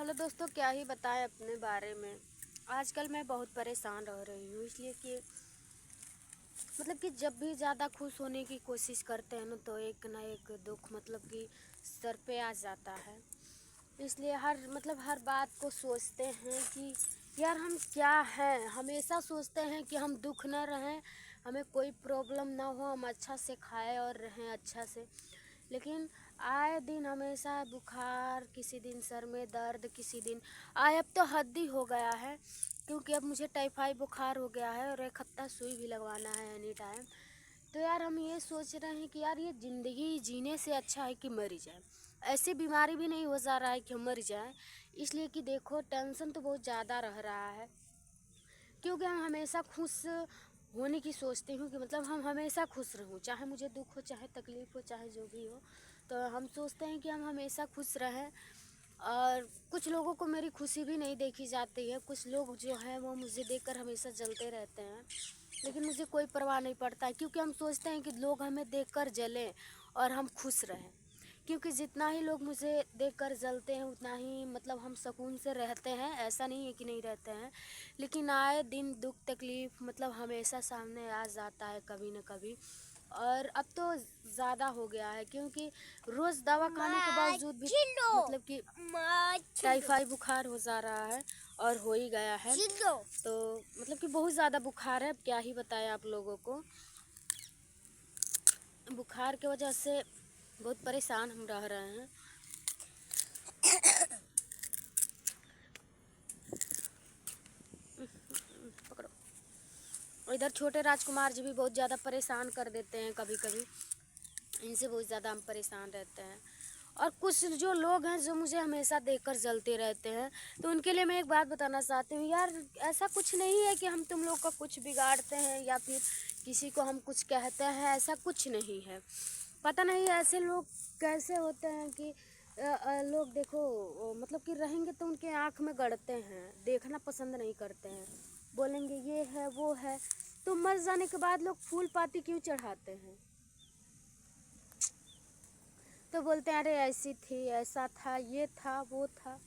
Hello दोस्तों, क्या ही बताएं अपने बारे में। आजकल मैं बहुत परेशान रह रही हूँ, इसलिए कि मतलब कि जब भी ज़्यादा खुश होने की कोशिश करते हैं ना तो एक ना एक दुख मतलब कि सर पे आ जाता है। इसलिए हर बात को सोचते हैं कि यार हम क्या हैं, हमेशा सोचते हैं कि हम दुख न रहें, हमें कोई प्रॉब्लम ना हो, हम अच्छा से खाएं और रहें अच्छा से। लेकिन आए दिन हमेशा बुखार, किसी दिन सर में दर्द, किसी दिन अब तो हद ही हो गया है, क्योंकि अब मुझे टाइफाइड बुखार हो गया है और 1 हफ्ता सुई भी लगवाना है एनी टाइम। तो यार हम ये सोच रहे हैं कि यार ये ज़िंदगी जीने से अच्छा है कि मर जाए। ऐसी बीमारी भी नहीं हो जा रहा है कि हम मर जाएं। इसलिए कि देखो टेंशन तो बहुत ज़्यादा रह रहा है, क्योंकि हम हमेशा खुश होने की सोचती हूँ कि मतलब हम हमेशा खुश रहूँ, चाहे मुझे दुख हो, चाहे तकलीफ़ हो, चाहे जो भी हो। तो हम सोचते हैं कि हम हमेशा खुश रहें। और कुछ लोगों को मेरी खुशी भी नहीं देखी जाती है, कुछ लोग जो हैं वो मुझे देखकर हमेशा जलते रहते हैं, लेकिन मुझे कोई परवाह नहीं पड़ता है, क्योंकि हम सोचते हैं कि लोग हमें देखकर जलें और हम खुश रहें। क्योंकि जितना ही लोग मुझे देखकर जलते हैं उतना ही मतलब हम सुकून से रहते हैं, ऐसा नहीं है कि नहीं रहते हैं। लेकिन आए दिन दुख तकलीफ़ मतलब हमेशा सामने आ जाता है कभी न कभी। और अब तो ज़्यादा हो गया है, क्योंकि रोज़ दवा खाने के बावजूद भी मतलब कि टाइफाइड बुखार हो जा रहा है और हो ही गया है। तो मतलब कि बहुत ज़्यादा बुखार है, अब क्या ही बताएं आप लोगों को। बुखार की वजह से बहुत परेशान हम रह रहे हैं। पकड़ो। और इधर छोटे राजकुमार जी भी बहुत ज़्यादा परेशान कर देते हैं कभी कभी, इनसे बहुत ज़्यादा हम परेशान रहते हैं। और कुछ जो लोग हैं जो मुझे हमेशा देखकर जलते रहते हैं, तो उनके लिए मैं एक बात बताना चाहती हूँ, यार ऐसा कुछ नहीं है कि हम तुम लोग का कुछ बिगाड़ते हैं या फिर किसी को हम कुछ कहते हैं, ऐसा कुछ नहीं है। पता नहीं ऐसे लोग कैसे होते हैं कि लोग देखो मतलब कि रहेंगे तो उनके आँख में गड़ते हैं, देखना पसंद नहीं करते हैं, बोलेंगे ये है वो है, तो मर जाने के बाद लोग फूल पाती क्यों चढ़ाते हैं? तो बोलते हैं अरे ऐसी थी, ऐसा था, ये था, वो था।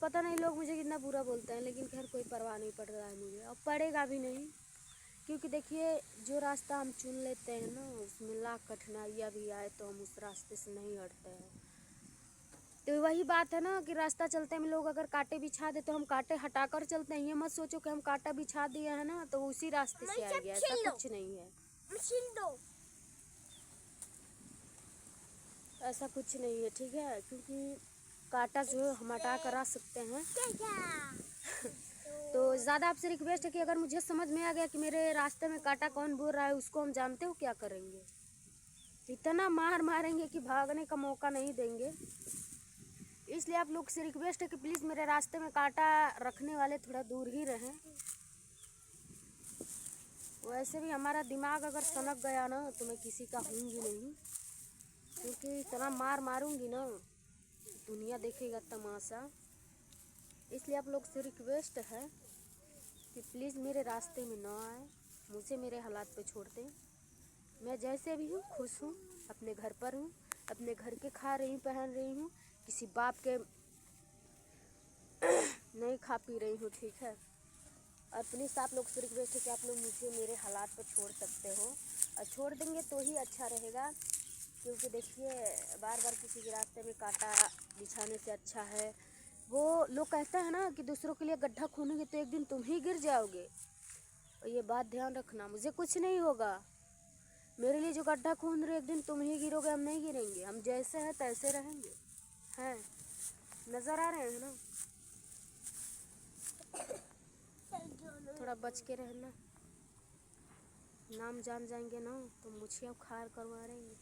पता नहीं लोग मुझे कितना बुरा बोलते हैं, लेकिन खैर कोई परवाह नहीं पड़ रहा है मुझे, और पड़ेगा भी नहीं। क्योंकि देखिए जो रास्ता हम चुन लेते हैं ना, उसमें लाख कठिनाइयाँ भी आए तो हम उस रास्ते से नहीं हटते हैं। तो वही बात है ना कि रास्ता चलते में लोग अगर कांटे बिछा दे तो हम कांटे हटाकर चलते हैं। ये मत सोचो कि हम कांटा बिछा दिए हैं ना तो उसी रास्ते से आएंगे, ऐसा कुछ नहीं है। ऐसा कुछ नहीं है, ठीक है, क्योंकि कांटा जो है हम हटा कर आ सकते हैं। तो ज़्यादा आपसे रिक्वेस्ट है कि अगर मुझे समझ में आ गया कि मेरे रास्ते में कांटा कौन बोल रहा है, उसको हम जानते हो क्या करेंगे, इतना मार मारेंगे कि भागने का मौका नहीं देंगे। इसलिए आप लोग से रिक्वेस्ट है कि प्लीज़ मेरे रास्ते में कांटा रखने वाले थोड़ा दूर ही रहें। वैसे भी हमारा दिमाग अगर सनक गया ना तो मैं किसी का हूँगी नहीं, क्योंकि इतना मार मारूंगी ना दुनिया देखेगा तमाशा। इसलिए आप लोग से रिक्वेस्ट है कि प्लीज़ मेरे रास्ते में ना आए, मुझे मेरे हालात पे छोड़ दें। मैं जैसे भी हूँ खुश हूँ, अपने घर पर हूँ, अपने घर के खा रही हूँ, पहन रही हूँ, किसी बाप के नहीं खा पी रही हूँ, ठीक है। और प्लीज़ आप लोग से रिक्वेस्ट है कि आप लोग मुझे मेरे हालात पर छोड़ सकते हो, और छोड़ देंगे तो ही अच्छा रहेगा। क्योंकि देखिए बार बार किसी के रास्ते में कांटा बिछाने से अच्छा है, वो लोग कहते हैं ना कि दूसरों के लिए गड्ढा खोदोगे तो एक दिन तुम ही गिर जाओगे। और ये बात ध्यान रखना, मुझे कुछ नहीं होगा, मेरे लिए जो गड्ढा खोद रहे एक दिन तुम ही गिरोगे, हम नहीं गिरेंगे, हम जैसे हैं तैसे रहेंगे। हैं नज़र आ रहे हैं ना, थोड़ा बच के रहना, नाम जान जाएंगे ना तो मुझे अब खार करवा रहेंगे।